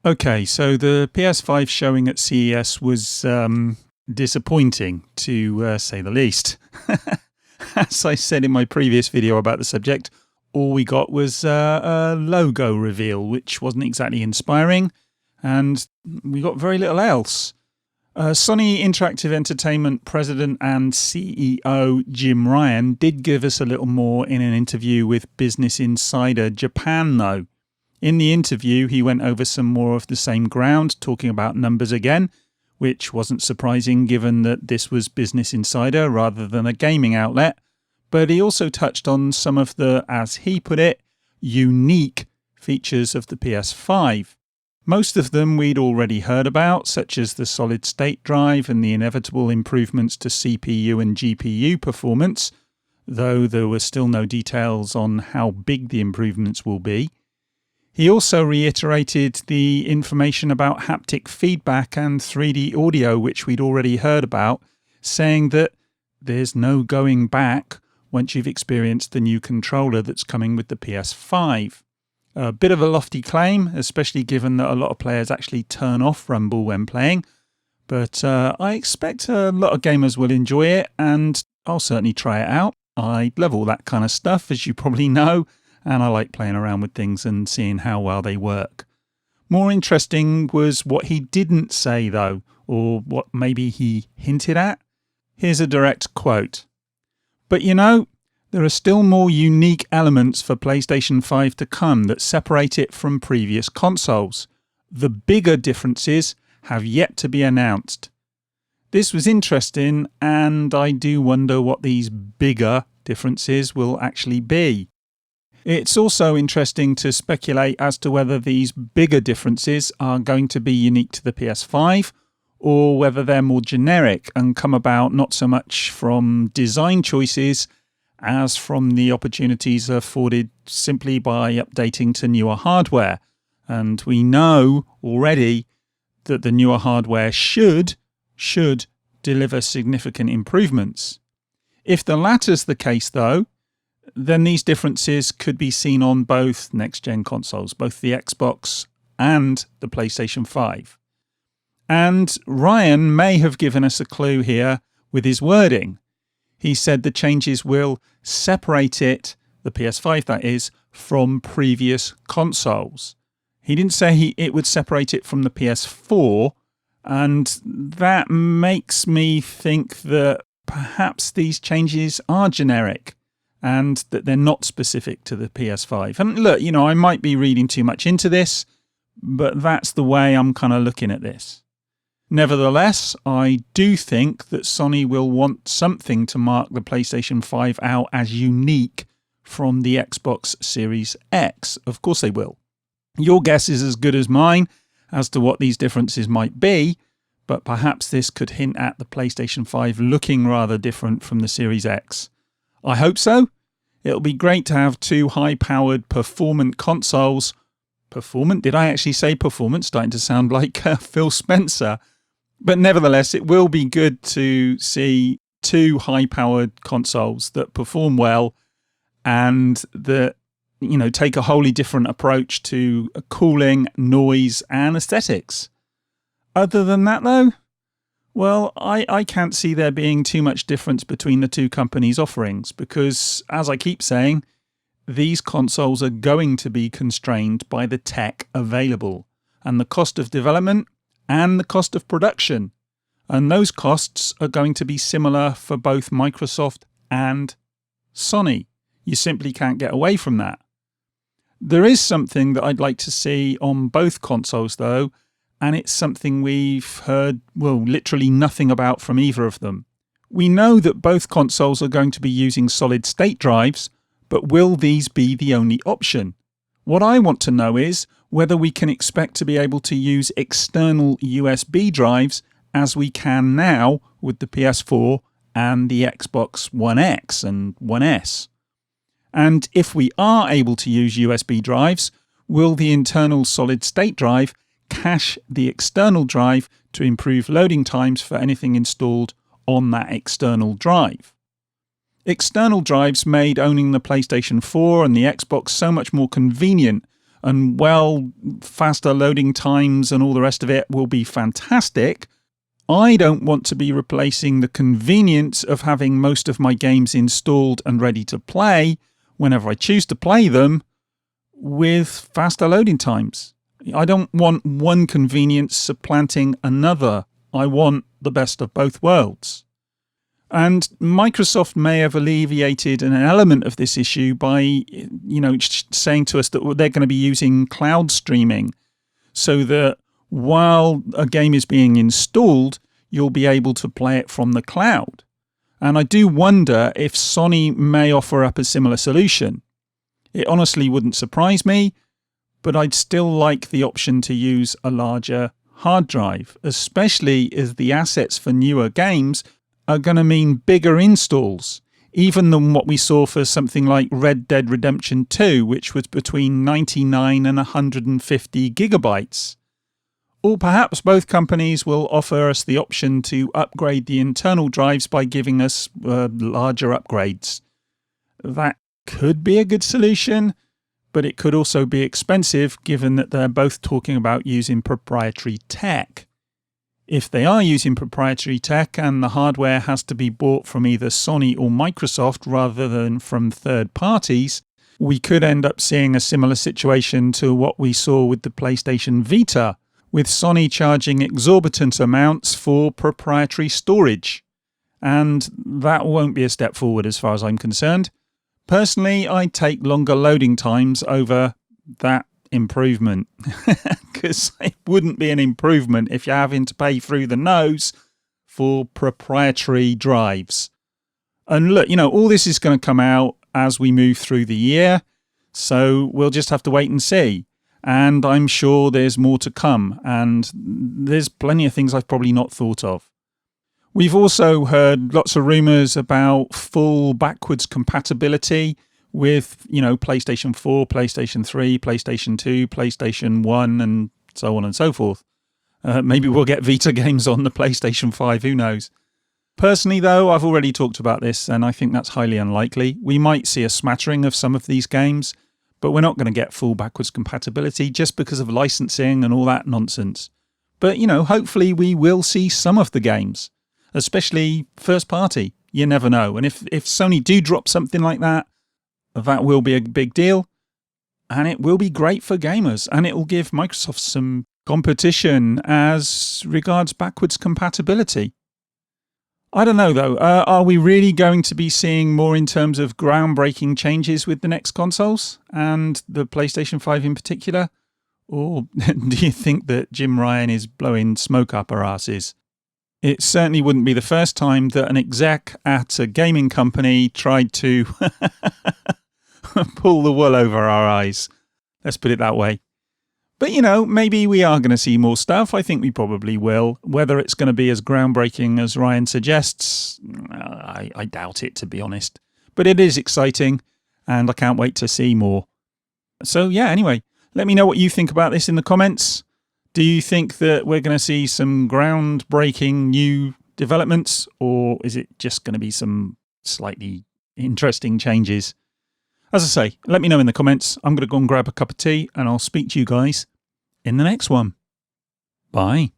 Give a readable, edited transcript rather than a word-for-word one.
Okay, so the PS5 showing at CES was disappointing, to say the least. As I said in my previous video about the subject, all we got was a logo reveal, which wasn't exactly inspiring, and we got very little else. Sony Interactive Entertainment President and CEO Jim Ryan did give us a little more in an interview with Business Insider Japan, though. In the interview, he went over some more of the same ground, talking about numbers again, which wasn't surprising given that this was Business Insider rather than a gaming outlet. But he also touched on some of the, as he put it, unique features of the PS5. Most of them we'd already heard about, such as the solid-state drive and the inevitable improvements to CPU and GPU performance, though there were still no details on how big the improvements will be. He also reiterated the information about haptic feedback and 3D audio, which we'd already heard about, saying that there's no going back once you've experienced the new controller that's coming with the PS5. A bit of a lofty claim, especially given that a lot of players actually turn off Rumble when playing, but I expect a lot of gamers will enjoy it, and I'll certainly try it out. I love all that kind of stuff, as you probably know, and I like playing around with things and seeing how well they work. More interesting was what he didn't say, though, or what maybe he hinted at. Here's a direct quote. "But you know, there are still more unique elements for PlayStation 5 to come that separate it from previous consoles. The bigger differences have yet to be announced." This was interesting, and I do wonder what these bigger differences will actually be. It's also interesting to speculate as to whether these bigger differences are going to be unique to the PS5 or whether they're more generic and come about not so much from design choices as from the opportunities afforded simply by updating to newer hardware. And we know already that the newer hardware should deliver significant improvements. If the latter's the case, though, then these differences could be seen on both next-gen consoles, both the Xbox and the PlayStation 5. And Ryan may have given us a clue here with his wording. He said the changes will separate it, the PS5 that is, from previous consoles. He didn't say it would separate it from the PS4, and that makes me think that perhaps these changes are generic and that they're not specific to the PS5. And look, you know, I might be reading too much into this, but that's the way I'm kind of looking at this. Nevertheless, I do think that Sony will want something to mark the PlayStation 5 out as unique from the Xbox Series X. Of course they will. Your guess is as good as mine as to what these differences might be, but perhaps this could hint at the PlayStation 5 looking rather different from the Series X. I hope so. It'll be great to have two high-powered, performant consoles. Performant? Did I actually say performant? Starting to sound like Phil Spencer. But nevertheless, it will be good to see two high-powered consoles that perform well and that, you know, take a wholly different approach to cooling, noise, and aesthetics. Other than that, though, well, I can't see there being too much difference between the two companies' offerings because, as I keep saying, these consoles are going to be constrained by the tech available and the cost of development and the cost of production. And those costs are going to be similar for both Microsoft and Sony. You simply can't get away from that. There is something that I'd like to see on both consoles, though, and it's something we've heard, well, literally nothing about from either of them. We know that both consoles are going to be using solid-state drives, but will these be the only option? What I want to know is whether we can expect to be able to use external USB drives as we can now with the PS4 and the Xbox One X and One S. And if we are able to use USB drives, will the internal solid-state drive cache the external drive to improve loading times for anything installed on that external drive? External drives made owning the PlayStation 4 and the Xbox so much more convenient and well, faster loading times and all the rest of it will be fantastic. I don't want to be replacing the convenience of having most of my games installed and ready to play whenever I choose to play them with faster loading times. I don't want one convenience supplanting another. I want the best of both worlds. And Microsoft may have alleviated an element of this issue by, saying to us that they're going to be using cloud streaming so that while a game is being installed, you'll be able to play it from the cloud. And I do wonder if Sony may offer up a similar solution. It honestly wouldn't surprise me, but I'd still like the option to use a larger hard drive, especially as the assets for newer games are going to mean bigger installs, even than what we saw for something like Red Dead Redemption 2, which was between 99 and 150 gigabytes. Or perhaps both companies will offer us the option to upgrade the internal drives by giving us larger upgrades. That could be a good solution, but it could also be expensive given that they're both talking about using proprietary tech. If they are using proprietary tech and the hardware has to be bought from either Sony or Microsoft rather than from third parties, we could end up seeing a similar situation to what we saw with the PlayStation Vita, with Sony charging exorbitant amounts for proprietary storage. And that won't be a step forward as far as I'm concerned. Personally, I'd take longer loading times over that improvement, because it wouldn't be an improvement if you're having to pay through the nose for proprietary drives. And look, all this is going to come out as we move through the year, so we'll just have to wait and see. And I'm sure there's more to come, and there's plenty of things I've probably not thought of. We've also heard lots of rumours about full backwards compatibility with, PlayStation 4, PlayStation 3, PlayStation 2, PlayStation 1, and so on and so forth. Maybe we'll get Vita games on the PlayStation 5, who knows. Personally, though, I've already talked about this, and I think that's highly unlikely. We might see a smattering of some of these games, but we're not going to get full backwards compatibility just because of licensing and all that nonsense. But, hopefully we will see some of the games, especially first party. You never know. And if Sony do drop something like that, that will be a big deal, and it will be great for gamers, and it will give Microsoft some competition as regards backwards compatibility. I don't know, though. Are we really going to be seeing more in terms of groundbreaking changes with the next consoles, and the PlayStation 5 in particular? Or do you think that Jim Ryan is blowing smoke up our asses? It certainly wouldn't be the first time that an exec at a gaming company tried to pull the wool over our eyes. Let's put it that way. But, maybe we are going to see more stuff. I think we probably will. Whether it's going to be as groundbreaking as Ryan suggests, I doubt it, to be honest. But it is exciting, and I can't wait to see more. So, yeah, anyway, let me know what you think about this in the comments. Do you think that we're going to see some groundbreaking new developments, or is it just going to be some slightly interesting changes? As I say, let me know in the comments. I'm going to go and grab a cup of tea, and I'll speak to you guys in the next one. Bye.